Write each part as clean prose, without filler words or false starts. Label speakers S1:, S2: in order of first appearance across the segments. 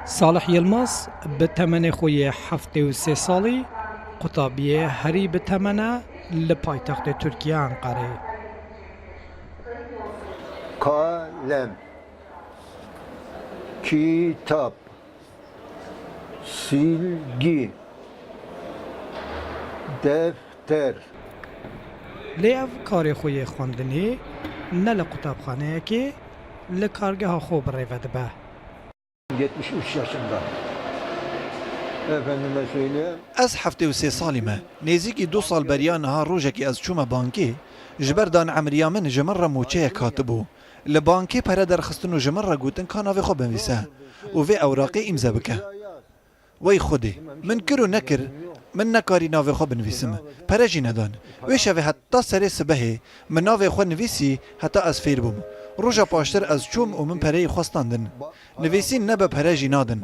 S1: صالح یلماز به تمن خوی 73 سالی قطابیه هری به تمنه لپایتخت ترکیه انقره.
S2: kalem, kitap, silgi, defter.
S1: لیو کار خوی خواندنی نه لقطابخانه که لکارگاه خوب روید به.
S2: 73 yaşında. Efendime söyleyeyim.
S3: از 73 سالی ما نزیکی 2 سال بریان ها روزکی از چوم بانکی جبردان عمریا من جمر موچه کاتبو لبانکی پره درخستن و جمر گوتن کانا و خو بنویسه و وی اوراقی امضا بکه وی خودی من کرو نکر من نکاری ناو خو بنویسم پره جی ندان وی شوی حتی سر سبه من ناو خو نویسی حتی از فیر بوم روژا پاشتر از چوم و من پره خواستاندن نویسی نبه پره جی نادن.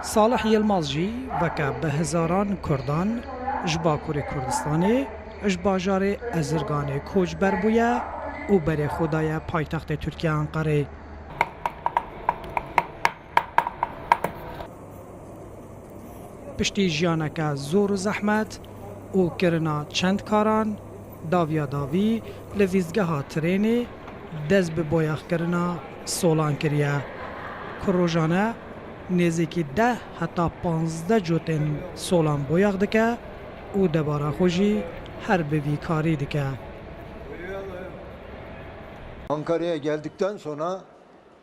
S1: صالح یلماز جی وکه به هزاران کردان جباکور کردستانی جباجار ازرگان کوچ بربویه و بر خدای پایتخت ترکیه انقره. پشتی جیانک زور و زحمت او کرنا چند کاران داویا داوی لویزگه ها ترینی دز به بایخ کرنا سولان کریه که روزانه نزدیکی 10 حتی 15 جوتن سولان بایخ دکه او دباره خوشی هر بوی کاری دکه.
S2: Ankara'ya geldikten sonra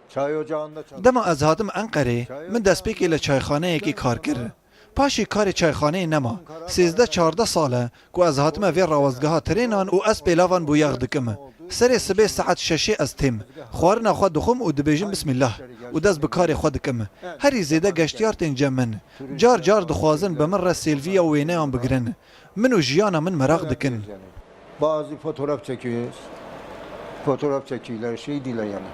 S2: çay ocağında çalıştım.
S3: دما از هاتم انقره من دست پیکی لچایخانه یکی کار کرد. پاشی کار چایخانه نما 13-14 ساله که از هاتم وی راوزگاه ترینان و از پیلاوان بویاغ دکم. سر سبه ساعت 6 از تیم خوارنا خود دخم و دبیجم بسم الله و دست بکار خود دکم. هری زیده گشتیار تنجم من جار جار دخوازن به من سیلویا و وینه هم بگرن منو جیانا من مراغ دکن.
S2: Bazı fotoğraf çekiyoruz. Fotoğraf çekiyorlar şey değil yani.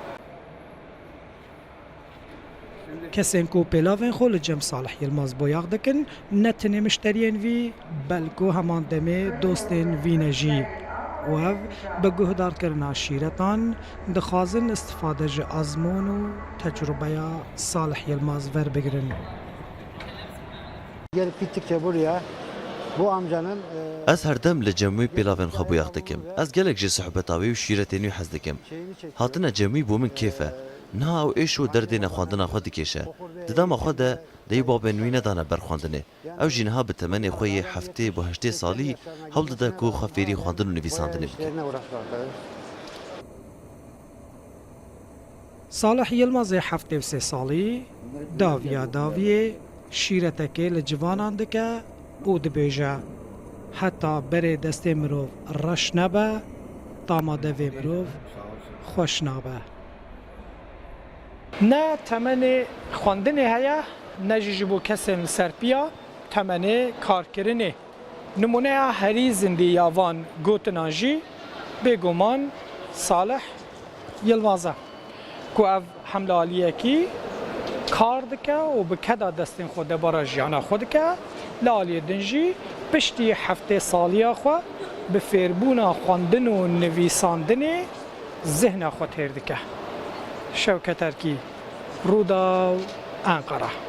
S1: کسین کو پیلاوین خول جم صالح یلماز بایاغ دکن نتنه مشترین وی بلکو همان دمه دوستین وی نجی و او به گهدار کرنا شیرتان دخوازن استفاده ج آزمون و تجربه صالح یلماز ور بگرن.
S4: Gelip gittikçe buraya bu amcanın
S5: از هردم لجمعی پیلاوین خو بویاغ دکم از گلک جی صحبتاوی و شیرتینی حز دکم هاتنه جمعی بو من کیفه نه او ایش و دردی نخواندن خود دکیشه ددام خود دی بابنوی ندانه برخواندنه او جینها به تمنی خوی هفته با 8 سالی حول داده کو خفیری خواندن و نویساندنه بکن.
S1: صالح یلماز 73 سالی داویا داویه شیرتکی لجوانان دکه او دبیجه حتی بره دست مروف رش نبه داماده و مروف خوش نبه. نه تمن خواندن هیا نه جیبو کسن سرپیا تمن کار کرنه نمونه هری زندی یاوان گوتناجی بگمان صالح یلمازه که او حمله آلیه کی کار دکه و بکدا دستین خود برای جیانا خود که لالی دنجی پشتی 7 سالی خو به فیربونا خواندن و نویساندن ذهن خود هردکه. شوکت ترکی رودا انقره.